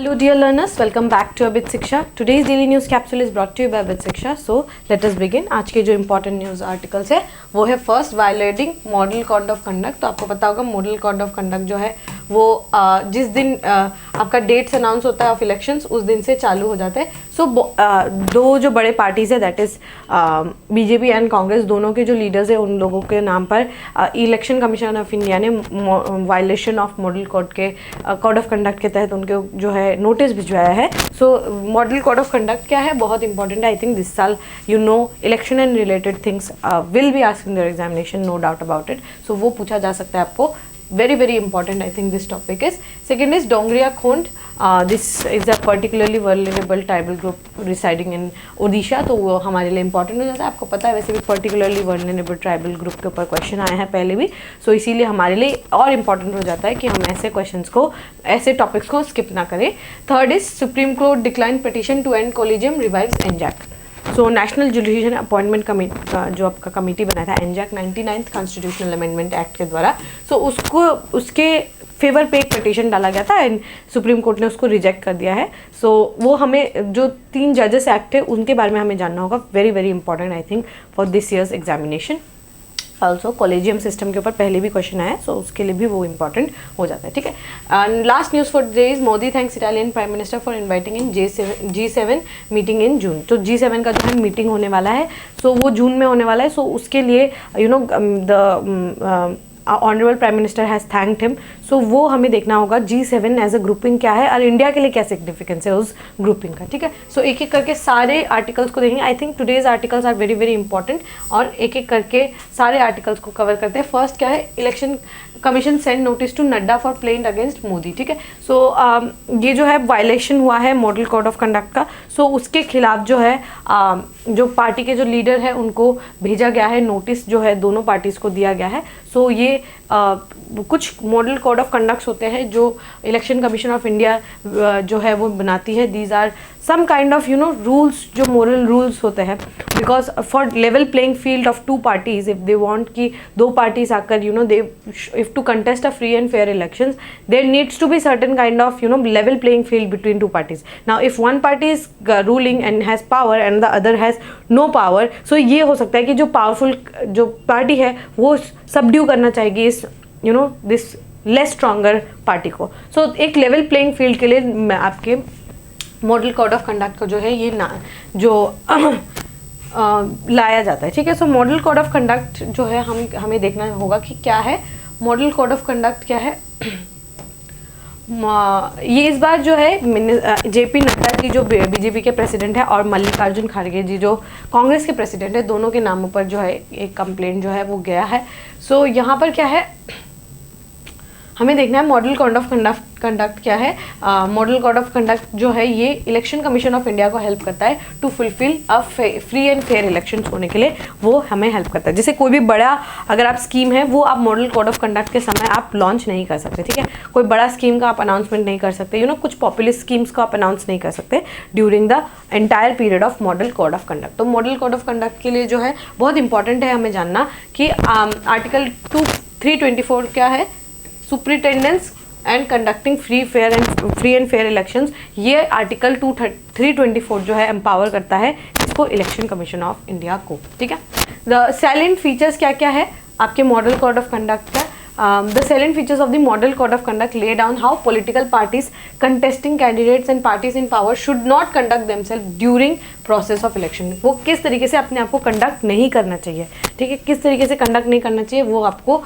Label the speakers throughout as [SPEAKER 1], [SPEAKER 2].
[SPEAKER 1] Hello dear learners, welcome back to Abid Shiksha. Today's daily news capsule is brought to you by Abid Shiksha. So let us begin. आज के जो important news articles है वो है first violating model code of conduct. तो आपको पता होगा मॉडल कोड ऑफ कंडक्ट जो है वो जिस दिन आपका डेट्स अनाउंस होता है ऑफ इलेक्शंस उस दिन से चालू हो जाते हैं। सो दो जो बड़े पार्टीज़ है that is BJP and Congress, दोनों के जो लीडर्स है उन लोगों के नाम पर इलेक्शन कमीशन ऑफ इंडिया ने वायलेशन ऑफ मॉडल कोड के कोड ऑफ कंडक्ट के तहत उनके जो है नोटिस भिजवाया है। So model code of conduct क्या है, बहुत इंपॉर्टेंट है। आई थिंक दिस साल you know election and related things will be asked in their examination, no doubt about it. So वो पूछा जा सकता है आपको, very very important I think this topic is. Second is Dongriya Khond. This is a particularly vulnerable tribal group residing in Odisha, तो वो हमारे लिए important हो जाता है। आपको पता है वैसे भी particularly vulnerable tribal group के ऊपर क्वेश्चन आए हैं पहले भी, सो इसीलिए हमारे लिए और important हो जाता है कि हम ऐसे क्वेश्चंस को, ऐसे टॉपिक्स को स्किप ना करें। Third is supreme court decline petition to and collegium revives NJAC. So national judicial appointment committee जो आपका कमेटी बना था एनजैक 99th कॉन्स्टिट्यूशनल अमेंडमेंट एक्ट के द्वारा, सो उसके फेवर पे एक पिटिशन डाला गया था एंड सुप्रीम कोर्ट ने उसको रिजेक्ट कर दिया है। सो वो हमें जो 3 जजेस एक्ट है उनके बारे में हमें जानना होगा, very very important I think for this years examination. Also collegium system के ऊपर पहले भी क्वेश्चन आया है, सो उसके लिए भी वो इंपॉर्टेंट हो जाता है, ठीक है। And last news for today is Modi thanks Italian prime minister for inviting in G7 मीटिंग इन जून। तो G7 का जो है मीटिंग होने वाला है, सो वो जून में होने वाला है। सो उसके लिए you know the honourable prime minister has thanked him. So वो हमें देखना होगा G7 एज अ ग्रुपिंग क्या है और इंडिया के लिए क्या सिग्निफिकेंस है उस ग्रुपिंग का, ठीक है। सो एक एक करके सारे आर्टिकल्स को देखेंगे। I think today's articles are very very important और एक एक करके सारे आर्टिकल्स को कवर करते हैं। फर्स्ट क्या है, election commission send notice to Nadda for playing against Modi, ठीक है। सो ये जो है वायलेशन हुआ है मॉडल कोड ऑफ कंडक्ट का, सो उसके खिलाफ जो है जो पार्टी के जो लीडर है उनको भेजा गया है नोटिस, जो है दोनों पार्टीज़ को दिया गया है। सो ये कुछ मॉडल कोड ऑफ कंडक्ट्स होते हैं जो इलेक्शन कमीशन ऑफ इंडिया जो है वो बनाती है। These are some kind of you know rules, जो मोरल रूल्स होते हैं, because for level playing field of 2 parties if they want कि 2 पार्टीज आकर you know they if to contest a free and fair elections there needs to be certain kind of you know level playing field between 2 parties. Now if one party is ruling and has power and the other has no power, so ये हो सकता है कि जो powerful जो party है वो subdue करना चाहेगी इस you know this less stronger party को। सो एक लेवल प्लेइंग फील्ड के लिए आपके मॉडल कोड ऑफ कंडक्ट को जो है ये ना जो लाया जाता है, ठीक है। So model code of conduct जो है हमें देखना होगा कि क्या है मॉडल कोड ऑफ कंडक्ट क्या है। ये इस बार जो है जेपी नड्डा जी जो बीजेपी के प्रेसिडेंट है और मल्लिकार्जुन खड़गे जी जो कांग्रेस के प्रेसिडेंट है, दोनों के नामों पर जो है एक कंप्लेंट जो है वो गया है। सो यहाँ पर क्या है हमें देखना है मॉडल कोड ऑफ कंडक्ट क्या है। मॉडल कोड ऑफ कंडक्ट जो है ये इलेक्शन कमीशन ऑफ इंडिया को हेल्प करता है to fulfil a free and fair elections होने के लिए, वो हमें हेल्प करता है। जैसे कोई भी बड़ा अगर आप स्कीम है वो आप मॉडल कोड ऑफ कंडक्ट के समय आप लॉन्च नहीं कर सकते, ठीक है। कोई बड़ा स्कीम का आप अनाउंसमेंट नहीं कर सकते, यू नो कुछ पॉपुलर स्कीम्स को आप अनाउंस नहीं कर सकते during the entire period of model code of conduct. तो मॉडल कोड ऑफ कंडक्ट के लिए जो है बहुत इंपॉर्टेंट है हमें जानना कि आर्टिकल 324 क्या है, superintendence and conducting free and fair elections. ये आर्टिकल 324 जो है एम्पावर करता है इसको इलेक्शन कमीशन ऑफ इंडिया को, ठीक है। द सैलेंट फीचर्स क्या क्या है आपके मॉडल कोड ऑफ कंडक्ट का। The salient features of the model code of conduct lay down how political parties, contesting candidates and parties in power should not conduct themselves during process of election. वो किस तरीके से अपने आप को conduct नहीं करना चाहिए, ठीक है, किस तरीके से कंडक्ट नहीं करना चाहिए वो आपको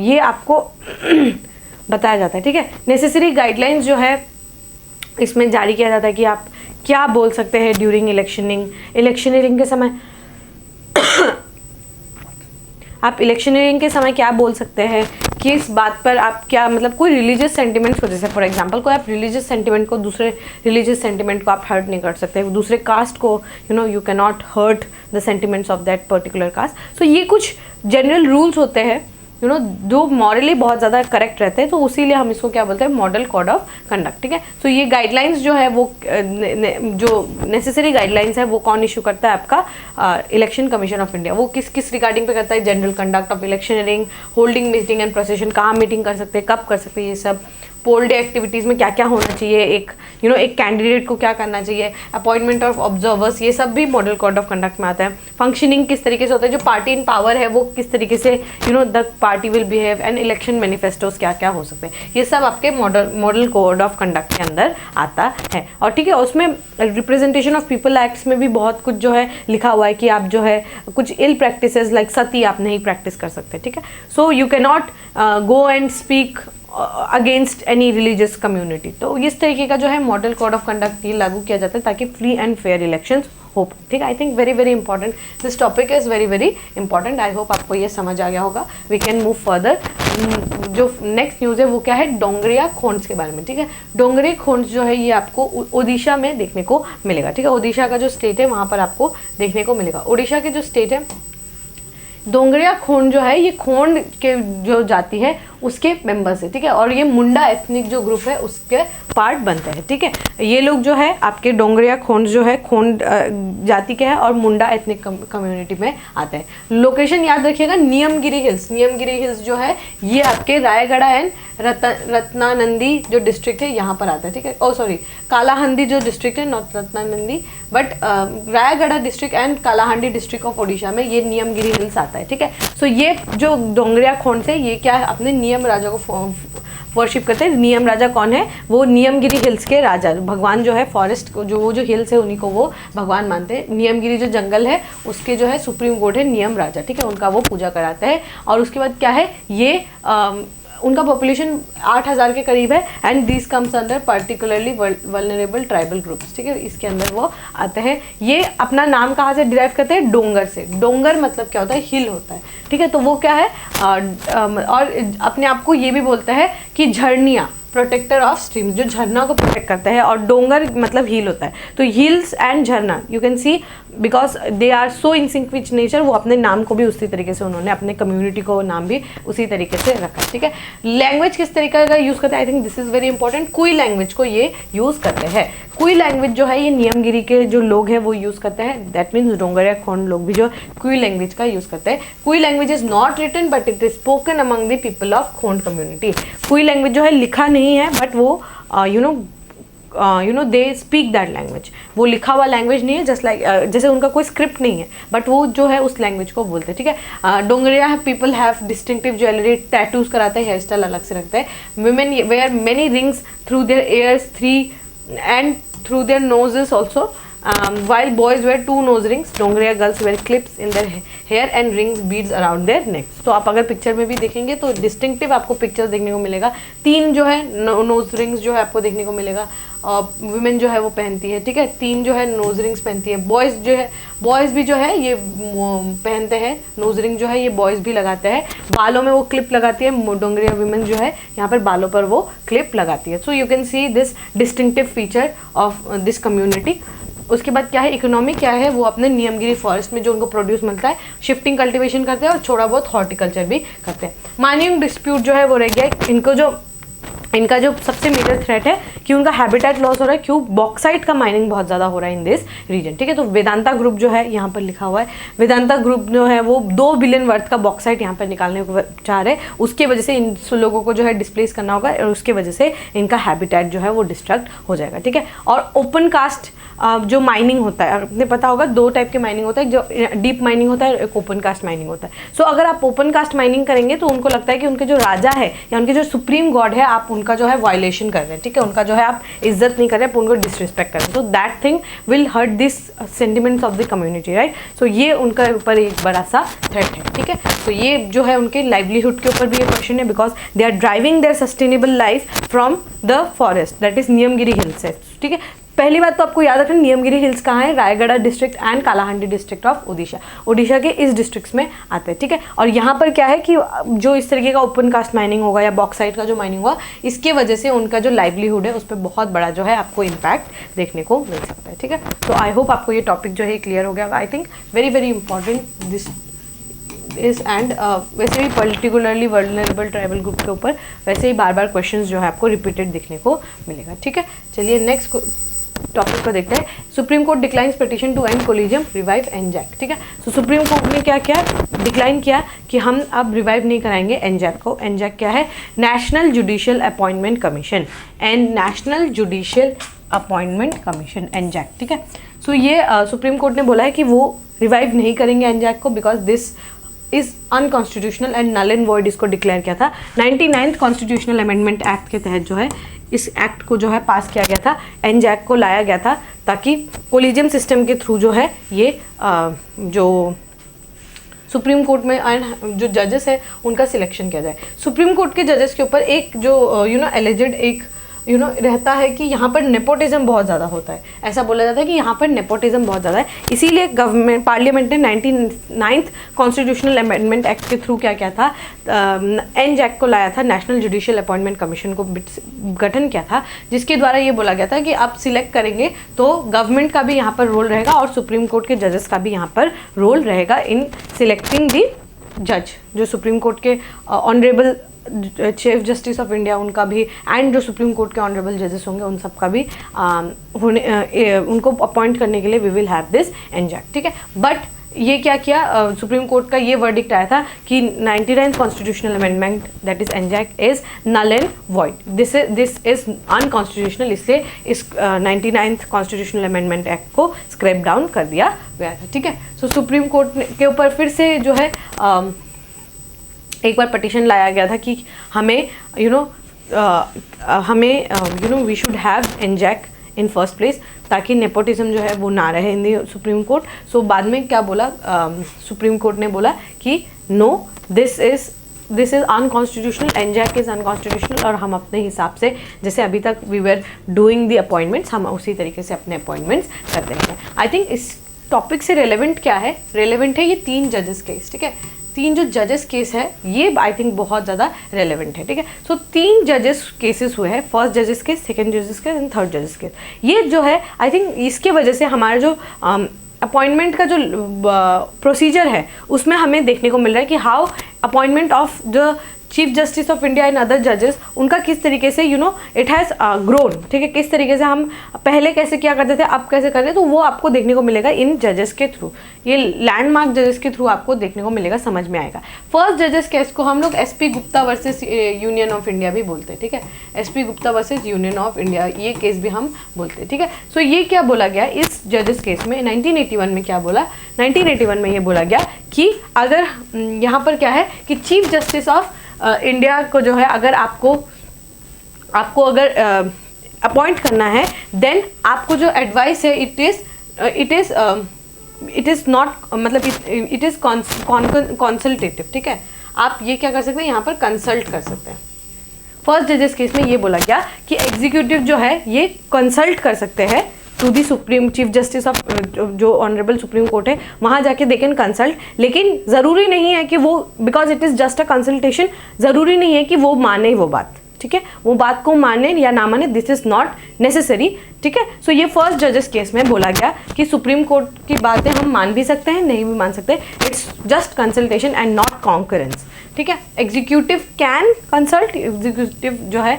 [SPEAKER 1] ये आपको बताया जाता है, ठीक है। नेसेसरी गाइडलाइंस जो है इसमें जारी किया जाता है कि आप क्या बोल सकते हैं ड्यूरिंग इलेक्शनिंग के समय आप इलेक्शनियरिंग के समय क्या बोल सकते हैं, किस बात पर आप क्या मतलब कोई रिलीजियस सेंटिमेंट्स को, जैसे फॉर एग्जांपल कोई आप रिलीजियस सेंटिमेंट को दूसरे रिलीजियस सेंटिमेंट को आप हर्ट नहीं कर सकते, दूसरे कास्ट को you know you can not hurt the sentiments of that particular caste. So ये कुछ जनरल रूल्स होते हैं यू नो जो मॉरली बहुत ज़्यादा करेक्ट रहते हैं, तो उसीलिए हम इसको क्या बोलते हैं मॉडल कोड ऑफ कंडक्ट, ठीक है। तो ये गाइडलाइंस जो है वो जो नेसेसरी गाइडलाइंस है वो कौन इशू करता है, आपका इलेक्शन कमीशन ऑफ इंडिया। वो किस रिगार्डिंग पे करता है, general conduct of electioneering, holding meeting and procession, कहाँ मीटिंग कर सकते हैं, कब कर सकते हैं, ये सब पोल डे एक्टिविटीज़ में क्या क्या होना चाहिए, एक एक कैंडिडेट को क्या करना चाहिए, अपॉइंटमेंट ऑफ ऑब्जर्वर्स, ये सब भी मॉडल कोड ऑफ कंडक्ट में आता है। फंक्शनिंग किस तरीके से होता है, जो पार्टी इन पावर है वो किस तरीके से the party will behave, and election manifestos क्या क्या हो सकते हैं, ये सब आपके मॉडल कोड ऑफ कंडक्ट के अंदर आता है। और ठीक है, उसमें रिप्रेजेंटेशन ऑफ पीपल एक्ट्स में भी बहुत कुछ जो है लिखा हुआ है कि आप जो है कुछ इल प्रैक्टिसेस लाइक सती आप नहीं प्रैक्टिस कर सकते, ठीक है। So you can not go and speak against any religious community. तो इस तरीके का जो है मॉडल कोड ऑफ कंडक्ट ये लागू किया जाता है ताकि फ्री एंड फेयर इलेक्शंस हो। ठीक है, I think very very important, this topic is very very important. I hope आपको ये समझ आ गया होगा। We can move further. जो नेक्स्ट न्यूज़ है वो क्या है, डोंगरिया खोंड्स के बारे में। ठीक है, डोंगरी खोंड्स जो है ये आपको ओडिशा में देखने को मिलेगा। ठीक है, ओडिशा का जो स्टेट है वहाँ पर आपको देखने को मिलेगा। ओडिशा के जो स्टेट है डोंगरिया खोंड जो है ये खोंड के जो जाति है उसके मेंबर्स है। ठीक है, और ये मुंडा एथनिक जो ग्रुप है उसके पार्ट बनते हैं। ठीक है, ये लोग जो है आपके डोंगरिया खोंड जो है खोंड जाति के हैं और मुंडा एथनिक कम्युनिटी में आते हैं। लोकेशन याद रखिएगा, नियमगिरी हिल्स। नियमगिरी हिल्स जो है ये आपके रायगढ़ एंड रत्नानंदी जो डिस्ट्रिक्ट है यहाँ पर आता है। ठीक है, ओ सॉरी, कालाहांडी जो डिस्ट्रिक्ट है, not Ratnanandi but Raigarh district and Kalahandi district of Odisha में ये नियमगिरी हिल्स आता है। ठीक है, सो ये जो डोंगरिया खोंड से ये क्या है, अपने नियम राजा को वर्शिप करते हैं। नियम राजा कौन है, वो नियमगिरी हिल्स के राजा, भगवान जो है फॉरेस्ट को, जो वो जो हिल्स है उन्हीं को वो भगवान मानते हैं। नियमगिरी जो जंगल है उसके जो है सुप्रीम कोर्ट है नियम राजा। ठीक है, उनका वो पूजा कराते हैं। और उसके बाद क्या है, ये उनका पॉपुलेशन 8000 के करीब है and this comes under particularly vulnerable tribal groups. ठीक है, इसके अंदर वो आते हैं। ये अपना नाम कहाँ से डिराइव करते हैं, डोंगर से। डोंगर मतलब क्या होता है, हिल होता है। ठीक है, तो वो क्या है और अपने आप को ये भी बोलता है कि झरनिया, प्रोटेक्टर ऑफ स्ट्रीम, जो झरना को प्रोटेक्ट करता है। और डोंगर मतलब हिल होता है, तो हिल्स एंड झरना you can see because they are so in sync with nature. वो अपने नाम को भी उसी तरीके से उन्होंने अपने कम्युनिटी को नाम भी उसी तरीके से रखा। ठीक है, लैंग्वेज किस तरीके का यूज़ करते हैं, I think this is very important. कुई लैंग्वेज को ये यूज़ करते हैं। कुई लैंग्वेज जो है ये नियमगिरी के जो लोग हैं वो यूज़ करते हैं। दैट मीन्स डोंगरिया खोंड लोग भी जो कुई लैंग्वेज का यूज़ करते हैं। Kui language is not written but it is spoken among the people of Khond community. Kui language जो है लिखा नहीं है बट वो दे स्पीक दैट लैंग्वेज। वो लिखा हुआ लैंग्वेज नहीं है, जस्ट लाइक जैसे उनका कोई स्क्रिप्ट नहीं है बट वो जो है उस लैंग्वेज को बोलते हैं। ठीक है, Dongria people have distinctive jewellery, tattoos कराते हैं, हेयर स्टाइल अलग से रखते हैं। Women wear many rings through their ears, 3 and through their noses also. While boys wear 2 nose rings, Dongriya girls wear clips in their hair and rings beads around their necks। तो आप अगर picture में भी देखेंगे तो डिस्टिंक्टिव आपको picture देखने को मिलेगा। 3 जो है नोज रिंग्स जो है आपको देखने को मिलेगा, वुमेन जो है वो पहनती है। ठीक है, 3 जो है नोज रिंग्स पहनती है। बॉयज़ जो है, बॉयज़ भी जो है ये पहनते हैं नोज रिंग जो है, ये बॉयज़ भी लगाते हैं। बालों में वो क्लिप लगाती है, डोंगरिया वुमेन जो है यहाँ पर बालों पर वो क्लिप लगाती है। So you can see this distinctive feature of this community. उसके बाद क्या है, इकोनॉमी क्या है, वो अपने नियमगिरी फॉरेस्ट में जो उनको प्रोड्यूस मिलता है शिफ्टिंग कल्टीवेशन करते हैं और थोड़ा बहुत हॉर्टिकल्चर भी करते हैं। माइनिंग डिस्प्यूट जो है वो रह गया। इनका जो सबसे मेजर थ्रेट है कि उनका हैबिटेट लॉस हो रहा है। क्यों, बॉक्साइट का माइनिंग बहुत ज़्यादा हो रहा है इन दिस रीजन। ठीक है, तो वेदांता ग्रुप जो है यहाँ पर लिखा हुआ है, वेदांता ग्रुप जो है वो 2 बिलियन वर्थ का बॉक्साइट यहाँ पर निकालने को चाह रहे हैं। उसके वजह से इन लोगों को जो है डिस्प्लेस करना होगा और उसके वजह से इनका हैबिटेट जो है वो डिस्ट्रक्ट हो जाएगा। ठीक है, और ओपन कास्ट जो माइनिंग होता है, आपने पता होगा 2 टाइप के माइनिंग होता है, जो डीप माइनिंग होता है और एक ओपन कास्ट माइनिंग होता है। सो अगर आप ओपन कास्ट माइनिंग करेंगे तो उनको लगता है कि उनके जो राजा है या उनके जो सुप्रीम गॉड है आप उनका जो है वायलेशन कर रहे हैं। ठीक है, उनका जो है आप इज्जत नहीं कर रहे हैं, उनको डिसरिस्पेक्ट कर रहे हैं। So that thing will hurt this sentiments of the community, right. So ये उनका ऊपर एक बड़ा सा थ्रेट है। ठीक है, तो ये जो है उनके लाइवलीहुड के ऊपर भी ये क्वेश्चन है because they are driving their sustainable life from the forest that is Niyamgiri hills है। ठीक है, पहली बात तो आपको याद रखना नियमगिरी हिल्स कहाँ है, Raigarh district and Kalahandi district of Odisha, Odisha के इस डिस्ट्रिक्ट्स में आते हैं। ठीक है, और यहाँ पर क्या है कि जो इस तरीके का ओपन कास्ट माइनिंग होगा या बॉक्साइट का जो माइनिंग होगा, इसके वजह से उनका जो लाइवलीहुड है उस पर बहुत बड़ा जो है आपको इम्पैक्ट देखने को मिल सकता है। ठीक है, तो आई होप आपको ये टॉपिक जो है क्लियर हो गया। आई think very very important this इस एंड वैसे भी पर्टिकुलरली वल्नरेबल ट्राइबल ग्रुप के ऊपर वैसे ही बार बार क्वेश्चंस जो है आपको रिपीटेड देखने को मिलेगा। ठीक है, चलिए नेक्स्ट टॉपिक को देखते हैं। Supreme court declines petition to and collegium revive NJAC, ठीक है। सो सुप्रीम कोर्ट ने क्या किया, डिक्लाइन किया कि हम अब रिवाइव नहीं कराएंगे एनजैक को। एनजैक क्या है, national judicial appointment commission, and national judicial appointment commission, एनजैक, ठीक है। सो ये सुप्रीम कोर्ट ने बोला है कि वो रिवाइव नहीं करेंगे एनजैक को because this is unconstitutional and null and void इसको डिक्लेयर किया था 99th कॉन्स्टिट्यूशनल अमेंडमेंट एक्ट के तहत जो है इस एक्ट को जो है पास किया गया था, एनजैक को लाया गया था ताकि कोलिजियम सिस्टम के थ्रू जो है ये जो सुप्रीम कोर्ट में जो जजेस है उनका सिलेक्शन किया जाए। सुप्रीम कोर्ट के जजेस के ऊपर एक जो एलिजेड एक रहता है कि यहाँ पर नेपोटिज्म बहुत ज़्यादा होता है, ऐसा बोला जाता है कि यहाँ पर नेपोटिज्म बहुत ज़्यादा है। इसीलिए गवर्नमेंट पार्लियामेंट ने 99th कॉन्स्टिट्यूशनल अमेंडमेंट एक्ट के थ्रू क्या था, एनजैक को लाया था, नेशनल जुडिशियल अपॉइंटमेंट कमीशन को गठन किया था, जिसके द्वारा ये बोला गया था कि आप सिलेक्ट करेंगे तो गवर्नमेंट का भी यहाँ पर रोल रहेगा और सुप्रीम कोर्ट के जजेस का भी यहाँ पर रोल रहेगा इन सिलेक्टिंग दी जज। जो सुप्रीम कोर्ट के honourable chief justice of India उनका भी एंड जो सुप्रीम कोर्ट के ऑनरेबल जजेस होंगे उन सब का भी उनको अपॉइंट करने के लिए we will have this NJAC, ठीक है। बट ये क्या किया, सुप्रीम कोर्ट का ये वर्डिक्ट आया था कि 99th constitutional amendment that is NJAC is null and void, this is unconstitutional, इसलिए इस 99th कॉन्स्टिट्यूशनल अमेंडमेंट एक्ट को स्क्रैप डाउन कर दिया गया था, ठीक है। सो सुप्रीम कोर्ट के ऊपर फिर से जो है एक बार पटिशन लाया गया था कि हमें we should have NJAC in first place ताकि नेपोटिज्म जो है वो ना रहे इन दी सुप्रीम कोर्ट। सो बाद में क्या बोला, सुप्रीम कोर्ट ने बोला कि no, this is unconstitutional, NJAC is unconstitutional, और हम अपने हिसाब से जैसे अभी तक we were doing the appointments हम उसी तरीके से अपने अपॉइंटमेंट्स करते हैं। आई थिंक इस टॉपिक से रेलेवेंट क्या है, रेलेवेंट है ये 3 जजेस केस, ठीक है। 3 जो जजेस केस है ये आई थिंक बहुत ज़्यादा रेलेवेंट है, ठीक है। सो 3 जजेस केसेस हुए हैं, फर्स्ट जजेस केस, सेकंड जजेस केस एंड थर्ड जजेस केस। ये जो है आई थिंक इसके वजह से हमारा जो अपॉइंटमेंट का जो प्रोसीजर है उसमें हमें देखने को मिल रहा है कि how appointment of the chief justice of India and other जजेस उनका किस तरीके से इट हैज़ ग्रोन, ठीक है। किस तरीके से हम पहले कैसे किया करते थे, अब कैसे कर रहे हैं, तो वो आपको देखने को मिलेगा इन जजेस के थ्रू, ये लैंडमार्क जजेस के थ्रू आपको देखने को मिलेगा, समझ में आएगा। फर्स्ट जजेस केस को हम लोग SP Gupta versus union of India भी बोलते हैं, ठीक है। SP Gupta versus union of India ये केस भी हम बोलते हैं, ठीक है। सो ये क्या बोला गया इस जजेस केस में, 1981 में क्या बोला, 1981 में ये बोला गया कि अगर यहाँ पर क्या है कि चीफ जस्टिस ऑफ इंडिया को जो है अगर आपको अगर अपॉइंट करना है देन आपको जो एडवाइस है इट इज़ नॉट, मतलब इट इज़ कंसल्टेटिव, ठीक है। आप ये क्या कर सकते हैं, यहाँ पर कंसल्ट कर सकते हैं। फर्स्ट जजेस केस में ये बोला गया कि एग्जीक्यूटिव जो है ये कंसल्ट कर सकते हैं to the supreme chief justice of जो ऑनरेबल सुप्रीम कोर्ट है वहाँ जाके दे कैन कंसल्ट, लेकिन ज़रूरी नहीं है कि वो, because it is just a consultation, ज़रूरी नहीं है कि वो माने वो बात, ठीक है। वो बात को माने या ना माने, दिस इज़ नॉट नेसेसरी, ठीक है। सो ये फर्स्ट जजेस केस में बोला गया कि सुप्रीम कोर्ट की बातें हम मान भी सकते हैं, नहीं भी मान सकते, it's just consultation and not concurrence, ठीक है। एग्जीक्यूटिव कैन कंसल्ट, एग्जीक्यूटिव जो है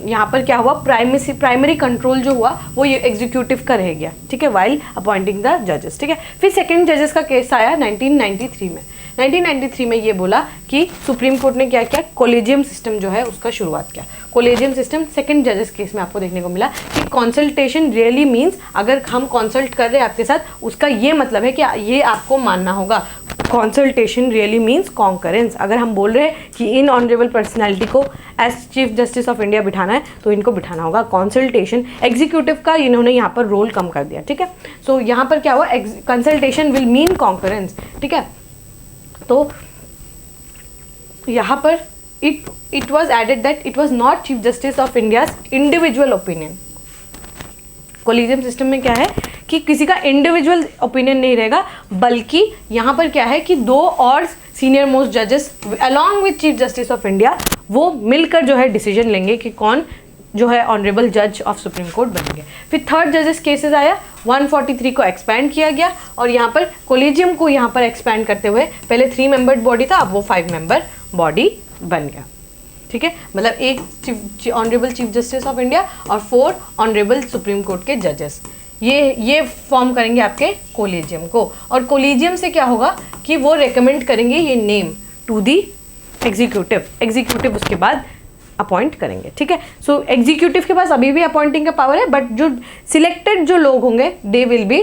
[SPEAKER 1] यहाँ पर क्या हुआ, प्राइमरी कंट्रोल जो हुआ वो ये एग्जीक्यूटिव का रह गया, ठीक है, वाइल अपॉइंटिंग द जजेस, ठीक है। फिर सेकंड जजेस का केस आया 1993 में। 1993 में ये बोला कि सुप्रीम कोर्ट ने क्या किया, कोलेजियम सिस्टम जो है उसका शुरुआत किया। कोलेजियम सिस्टम सेकंड जजेस केस में आपको देखने को मिला कि कंसल्टेशन रियली मीन्स, अगर हम कंसल्ट कर रहे हैं आपके साथ उसका ये मतलब है कि ये आपको मानना होगा। Consultation really means concurrence. अगर हम बोल रहे हैं कि इन ऑनरेबल पर्सनैलिटी को as chief justice of India बिठाना है तो इनको बिठाना होगा। कंसल्टेशन, एग्जीक्यूटिव का इन्होंने यहाँ पर रोल कम कर दिया, ठीक है। सो यहाँ पर क्या हुआ, कंसल्टेशन विल मीन कॉन्करेंस, ठीक है। तो यहाँ पर it was added that it was not chief justice of India's individual opinion. Collegium system में क्या है कि किसी का इंडिविजुअल ओपिनियन नहीं रहेगा, बल्कि यहाँ पर क्या है कि 2 और सीनियर मोस्ट जजेस along with chief justice of India वो मिलकर जो है डिसीजन लेंगे कि कौन जो है ऑनरेबल जज ऑफ सुप्रीम कोर्ट बनेंगे। फिर थर्ड जजेस केसेस आया, 143 को एक्सपैंड किया गया और यहाँ पर कोलिजियम को यहाँ पर एक्सपैंड करते हुए पहले 3 मेंबर्ड बॉडी था, अब वो 5 मेंबर बॉडी बन गया, ठीक है, मतलब एक honourable chief justice of India और 4 ऑनरेबल सुप्रीम कोर्ट के जजेस, ये फॉर्म करेंगे आपके कोलिजियम को। और कोलिजियम से क्या होगा कि वो रेकमेंड करेंगे ये नेम टू दी एग्जीक्यूटिव उसके बाद अपॉइंट करेंगे, ठीक है। सो एग्जीक्यूटिव के पास अभी भी अपॉइंटिंग का पावर है, बट जो सिलेक्टेड जो लोग होंगे they will be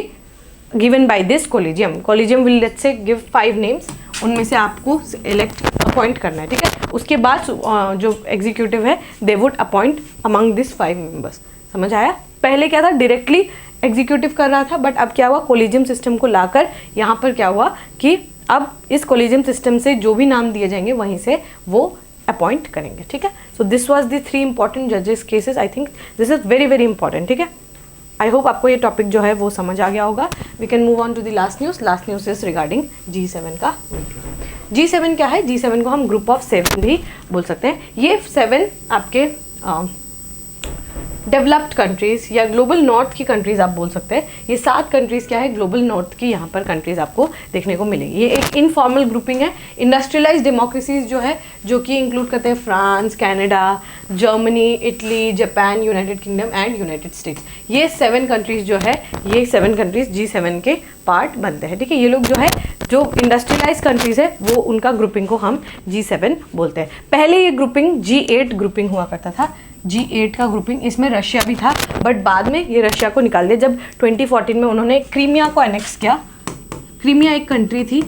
[SPEAKER 1] given by this collegium will let's say give 5 names, उनमें से आपको अपॉइंट करना है, ठीक है। उसके बाद जो एग्जीक्यूटिव है they would appoint among this 5 members. समझ आया? पहले क्या था, डायरेक्टली एग्जीक्यूटिव कर रहा था, बट अब क्या हुआ, कोलिजियम सिस्टम को लाकर यहाँ पर क्या हुआ कि अब इस कोलिजियम सिस्टम से जो भी नाम दिए जाएंगे वहीं से वो अपॉइंट करेंगे, ठीक है। So this was the 3 important जजेस cases. I think this is very very important, ठीक है। आई होप आपको ये टॉपिक जो है वो समझ आ गया होगा। We can move on to the last news is regarding G7 का मीटिंग। G7 क्या है? G7 को हम ग्रुप ऑफ 7 भी बोल सकते हैं। ये 7 आपके डेवलप्ड कंट्रीज़ या ग्लोबल नॉर्थ की कंट्रीज़ आप बोल सकते हैं। ये 7 कंट्रीज़ क्या है, ग्लोबल नॉर्थ की यहाँ पर कंट्रीज़ आपको देखने को मिलेगी। ये एक इनफॉर्मल ग्रुपिंग है। इंडस्ट्रियलाइज डेमोक्रेसीज जो है, जो कि इंक्लूड करते हैं France, Canada, Germany, Italy, Japan, United kingdom and United states. ये 7 कंट्रीज़ जो है, ये 7 कंट्रीज़ G7 के पार्ट बनते हैं, ठीक है। ये लोग जो है, जो इंडस्ट्रियलाइज कंट्रीज़ है, वो उनका ग्रुपिंग को हम G7 बोलते हैं। पहले ये ग्रुपिंग G8 ग्रुपिंग हुआ करता था। G8 का ग्रुपिंग, इसमें रशिया भी था, बट बाद में ये रशिया को निकाल दिया जब 2014 में उन्होंने क्रीमिया को एनेक्स किया। क्रीमिया एक कंट्री थी,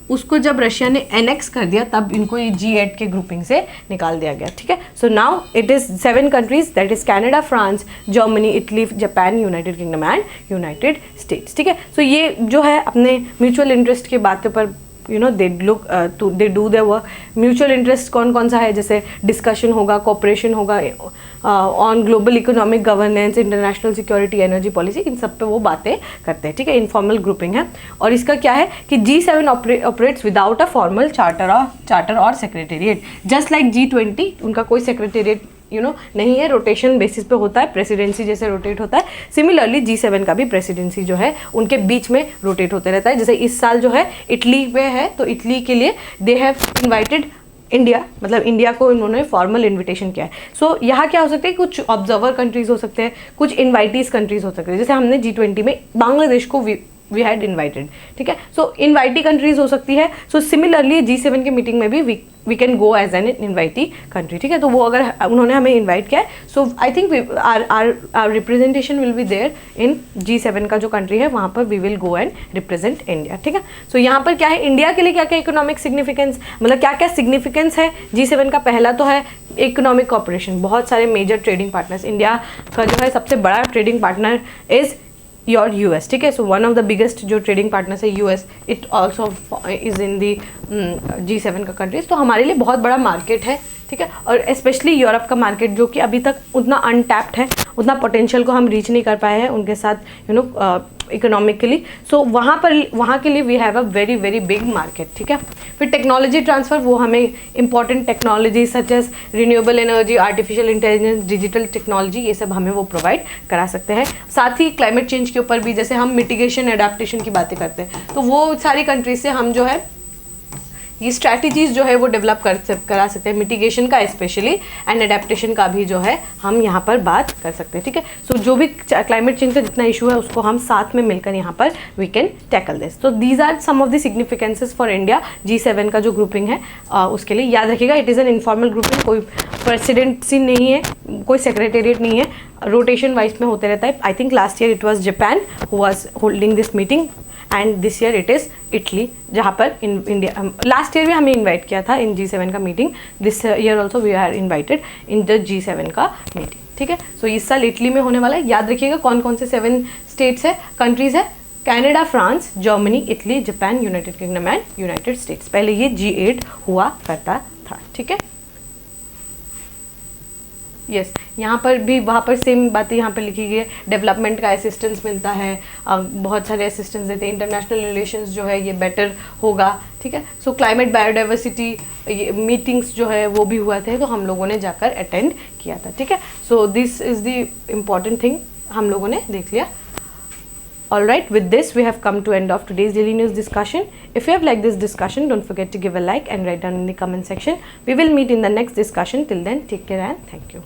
[SPEAKER 1] उसको जब रशिया ने एनेक्स कर दिया तब इनको ये G8 के ग्रुपिंग से निकाल दिया गया, ठीक है। So now it is 7 countries, that is Canada, France, Germany, Italy, Japan, United kingdom and United states, ठीक है। सो ये जो है अपने म्यूचुअल इंटरेस्ट के बातों पर they do their work. Mutual interest कौन कौन सा है, जैसे डिस्कशन होगा, कोऑपरेशन होगा on global economic governance, international security, energy policy, इन सब पे वो बातें करते हैं, ठीक है। इनफॉर्मल ग्रुपिंग है। और इसका क्या है कि G7 operates without a formal charter और सेक्रेटेरिएट, जस्ट लाइक G20। उनका कोई सेक्रेटेरिएट नहीं है, रोटेशन बेसिस पे होता है, प्रेसिडेंसी जैसे रोटेट होता है। सिमिलरली G7 का भी प्रेसिडेंसी जो है उनके बीच में रोटेट होते रहता है। जैसे इस साल जो है इटली पे है, तो इटली के लिए दे हैव इन्वाइटेड इंडिया, मतलब इंडिया को इन्होंने फॉर्मल इन्विटेशन किया है। सो यहाँ क्या हो सकता है, कुछ ऑब्जर्वर कंट्रीज हो सकते हैं, कुछ इन्वाइटीज कंट्रीज हो सकते हैं। जैसे हमने G20 में बांग्लादेश को वी हैड इन्वाइटेड, ठीक है। सो इन्वाइटी कंट्रीज हो सकती है। सो सिमिलरली G7 के मीटिंग में भी we can go as an invitee country, ठीक है। तो वो अगर उन्होंने हमें इन्वाइट किया है, so I think our representation will be there in G7 का जो कंट्री है वहाँ पर we will go and represent India, ठीक है। सो यहाँ पर क्या है, इंडिया के लिए क्या क्या इकोनॉमिक सिग्निफिकेंस, मतलब क्या क्या सिग्निफिकेंस है G7 का। पहला तो है इकोनॉमिक कॉपरेशन, बहुत सारे मेजर ट्रेडिंग पार्टनर्स। इंडिया का जो है सबसे बड़ा trading partner is your US, ठीक है। So one of the biggest जो ट्रेडिंग पार्टनर्स है US, it also is in the G7 का कंट्रीज। तो हमारे लिए बहुत बड़ा मार्केट है, ठीक है। और स्पेशली यूरोप का मार्केट जो कि अभी तक उतना अनटैप्ड है, उतना पोटेंशियल को हम रीच नहीं कर पाए हैं उनके साथ इकोनॉमिकली। सो वहाँ के लिए we have a very very big market, ठीक है। फिर टेक्नोलॉजी ट्रांसफ़र, वो हमें important technology such as renewable energy, artificial intelligence, digital technology, ये सब हमें वो प्रोवाइड करा सकते हैं। साथ ही क्लाइमेट चेंज के ऊपर भी, जैसे हम मिटिगेशन एडाप्टेशन की बातें करते हैं, तो वो सारी कंट्रीज से हम जो है ये स्ट्रैटेजीज जो है वो डेवलप करा सकते हैं, मिटिगेशन का स्पेशली, एंड एडेप्टेशन का भी जो है हम यहाँ पर बात कर सकते हैं, ठीक है। सो जो भी क्लाइमेट चेंज का जितना इशू है उसको हम साथ में मिलकर यहाँ पर वी कैन टैकल दिस। तो these are some of the significances for India. G7 का जो ग्रुपिंग है उसके लिए याद रखिएगा, it is an informal grouping, कोई प्रेसिडेंसी नहीं है, कोई सेक्रेटेरिएट नहीं है, रोटेशन वाइज में होते रहता है। I think last year it was Japan who was holding this meeting and this year it is Italy, जहाँ पर इंडिया लास्ट ईयर भी हमें इन्वाइट किया था इन G7 का meeting. This year also we are invited in the G7 का meeting, ठीक है। सो इस साल इटली में होने वाला है। याद रखिएगा कौन कौन से 7 स्टेट्स है, कंट्रीज है, Canada, France, Germany, Italy, Japan, United kingdom and United states. पहले ये G8 हुआ करता था, ठीक है। यस, यहाँ पर भी वहाँ पर सेम बातें यहाँ पर लिखी गई है। डेवलपमेंट का असिस्टेंस मिलता है, बहुत सारे असिस्टेंस देते हैं, इंटरनेशनल रिलेशंस जो है ये बेटर होगा, ठीक है। सो क्लाइमेट बायोडाइवर्सिटी मीटिंग्स जो है वो भी हुआ थे, तो हम लोगों ने जाकर अटेंड किया था, ठीक है। So this is the important thing हम लोगों ने देख लिया। Alright, with this we have come to end of today's daily news discussion. If you have liked this discussion, don't forget to give a like and write down in the comment section. We will meet in the next discussion. Till then, take care and thank you.